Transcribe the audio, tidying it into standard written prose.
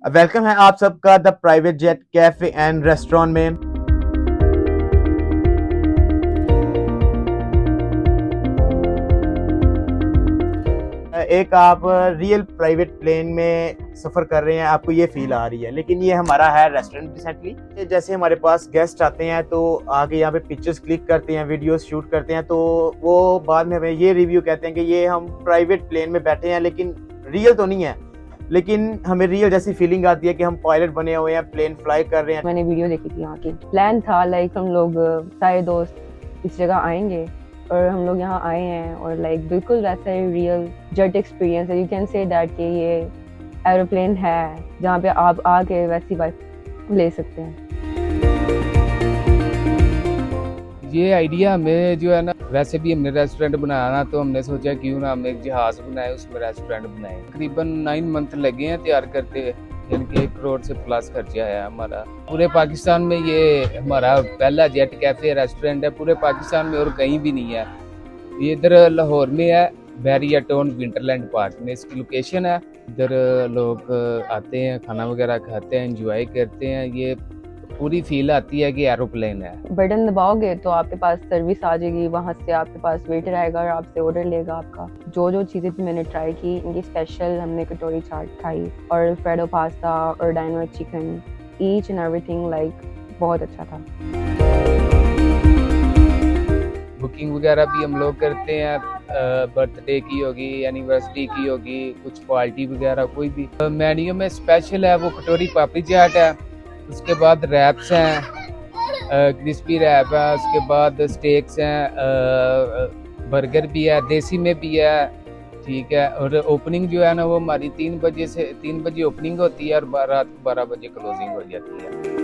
Welcome है आप सबका the private jet cafe and restaurant में। एक आप रियल प्राइवेट प्लेन में सफ़र कर रहे हैं, आपको ये फील आ रही है, लेकिन ये हमारा है रेस्टोरेंट रिसेंटली। जैसे हमारे पास गेस्ट आते हैं तो आगे यहाँ पे पिक्चर्स क्लिक करते हैं, वीडियोस शूट करते हैं, तो वो बाद में हमें ये रिव्यू कहते हैं कि ये हम प्राइवेट प्लेन में बैठे हैं, लेकिन रियल तो नहीं है। लेकिन हमें रियल जैसी फीलिंग आती है कि हम पायलट बने हुए हैं, प्लेन फ्लाई कर रहे हैं। मैंने वीडियो देखी थी यहाँ की। प्लान था लाइक हम लोग सारे दोस्त इस जगह आएंगे और हम लोग यहाँ आए हैं और लाइक बिल्कुल वैसा ही रियल जेट एक्सपीरियंस है। यू कैन से दैट कि ये एरोप्लेन है जहाँ पे आप आके वैसी वाइब ले सकते हैं। ये आइडिया हमें जो है ना, वैसे भी हमने रेस्टोरेंट बनाया ना, तो हमने सोचा क्यों ना हम एक जहाज बनाए, उसमें रेस्टोरेंट बनाए। तकरीबन 9 मंथ लगे हैं तैयार करते, यानी कि 1 करोड़ से प्लस खर्चा है हमारा। पूरे पाकिस्तान में ये हमारा पहला जेट कैफे रेस्टोरेंट है, पूरे पाकिस्तान में और कहीं भी नहीं है। ये इधर लाहौर में है, बैरिया टाउन विंटरलैंड पार्क में इसकी लोकेशन है। इधर लोग आते हैं, खाना वगैरह खाते हैं, एंजॉय करते हैं। ये पूरी फील आती है कि एरोप्लेन है। बटन दबाओगे तो आपके पास सर्विस आ जाएगी, वहाँ से आपके पास वेटर आएगा और आपसे ऑर्डर लेगा आपका। जो चीज़ें भी मैंने ट्राई की, इनकी स्पेशल हमने कटोरी चाट खाई और अल्फ्रेडो पास्ता और dynamic chicken, each and everything like बहुत अच्छा था। बुकिंग वगैरह भी हम लोग करते हैं, बर्थडे की होगी, एनिवर्सरी की होगी, कुछ पार्टी वगैरह कोई भी। मेन्यू में स्पेशल है वो कटोरी पापड़ी चाट है, उसके बाद रैप्स हैं, क्रिस्पी रैप है, उसके बाद स्टेक्स हैं, बर्गर भी है, देसी में भी है, ठीक है। और ओपनिंग जो है ना वो हमारी 3 बजे ओपनिंग होती है और रात को 12 बजे क्लोजिंग हो जाती है।